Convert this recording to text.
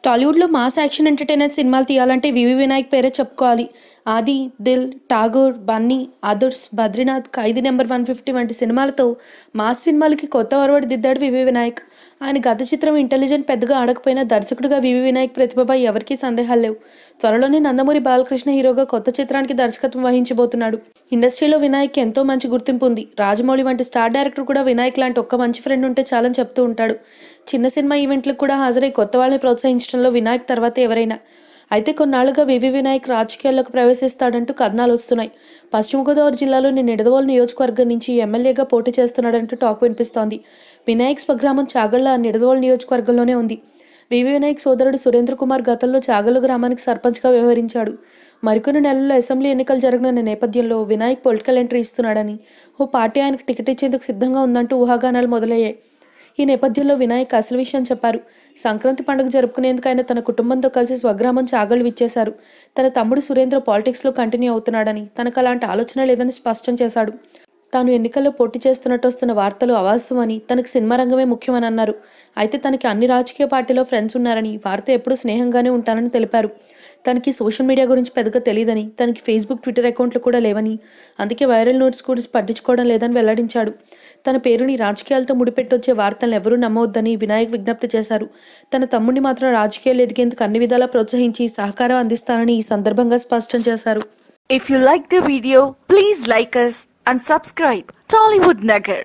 టాలీవుడ్లో mass action entertainer సినిమాలు తీయాలంటే వివి వినాయక్ పేరే చెప్పుకోవాలి. ఆది, దిల్, ఠాగూర్, బన్నీ, ఆదర్శ్, బద్రీనాథ్, ఖైదీ నెంబర్ 150 వంటి సినిమాలతో మాస్ సినిమాలకి కొత్త ఒరవడి దిద్దాడు వివి వినాయక్. ఆయన గత చిత్రం ఇంటెలిజెంట్ పెద్దగా ఆడకపోయినా దర్శకుడిగా వివి వినాయక్ ప్రతిభపై ఎవరికీ సందేహాలు లేవు. త్వరలోనే నందమూరి బాలకృష్ణ హీరోగా కొత్త చిత్రానికి దర్శకత్వం వహించబోతున్నాడు. ఇండస్ట్రీలో వినాయక్ ఎంతో మంచి గుర్తింపు ఉంది. రాజమౌళి వంటి స్టార్ డైరెక్టర్ కూడా వినాయక్ లాంటి ఒక్క మంచి ఫ్రెండ్ ఉంటే చాలని చెప్తూ ఉంటాడు. చిన్న సినిమా ఈవెంట్లకు కూడా హాజరై కొత్త వాళ్ళని ప్రోత్సహించడంలో వినాయక్ తర్వాత ఎవరైనా. అయితే కొన్నాళ్లుగా వివి వినాయక్ రాజకీయాల్లోకి ప్రవేశిస్తాడంటూ కథనాలు వస్తున్నాయి. పశ్చిమ గోదావరి జిల్లాలోని నిడదవోలు నియోజకవర్గం నుంచి ఎమ్మెల్యేగా పోటీ చేస్తున్నాడంటూ టాక్ వినిపిస్తోంది. వినాయక్ స్వగ్రామం చాగళ్ల నిడదవోలు నియోజకవర్గంలోనే ఉంది. వివి వినాయక్ సోదరుడు సురేంద్ర కుమార్ గతంలో చాగళ్ల గ్రామానికి సర్పంచ్గా వ్యవహరించాడు. మరికొన్ని నెలల్లో అసెంబ్లీ ఎన్నికలు జరగనున్న నేపథ్యంలో వినాయక్ పొలిటికల్ ఎంట్రీ ఇస్తున్నాడని, ఓ పార్టీ ఆయనకు టికెట్ ఇచ్చేందుకు సిద్ధంగా ఉందంటూ ఊహాగానాలు మొదలయ్యాయి. ఈ నేపథ్యంలో వినాయక్ అసలు విషయం చెప్పారు. సంక్రాంతి పండుగ జరుపుకునేందుకు ఆయన తన కుటుంబంతో కలిసి స్వగ్రామం చాగళ్లు విచ్చేశారు. తన తమ్ముడు సురేంద్ర పాలిటిక్స్లో కంటిన్యూ అవుతున్నాడని, తనకు అలాంటి ఆలోచన లేదని స్పష్టం చేశాడు. తాను ఎన్నికల్లో పోటీ చేస్తున్నట్టు వస్తున్న వార్తలు అవాస్తవమని, తనకు సినిమా రంగమే ముఖ్యమని అన్నారు. అయితే తనకి అన్ని రాజకీయ పార్టీలో ఫ్రెండ్స్ ఉన్నారని, వారితో ఎప్పుడూ స్నేహంగానే ఉంటానని తెలిపారు. తనకి సోషల్ మీడియా గురించి పెద్దగా తెలియదని, తనకి ఫేస్బుక్, ట్విట్టర్ అకౌంట్లు కూడా లేవని, అందుకే వైరల్ నోట్స్ గురించి పట్టించుకోవడం లేదని వెల్లడించాడు. తన పేరుని రాజకీయాలతో ముడిపెట్టొచ్చే వార్తలను ఎవరూ నమ్మవద్దని వినాయక్ విజ్ఞప్తి చేశారు. తన తమ్ముడిని మాత్రం రాజకీయాలు ఎదిగేందుకు అన్ని విధాలా ప్రోత్సహించి సహకారం అందిస్తానని ఈ సందర్భంగా స్పష్టం చేశారు. If you like the video, please like us and subscribe Tollywood Nagar.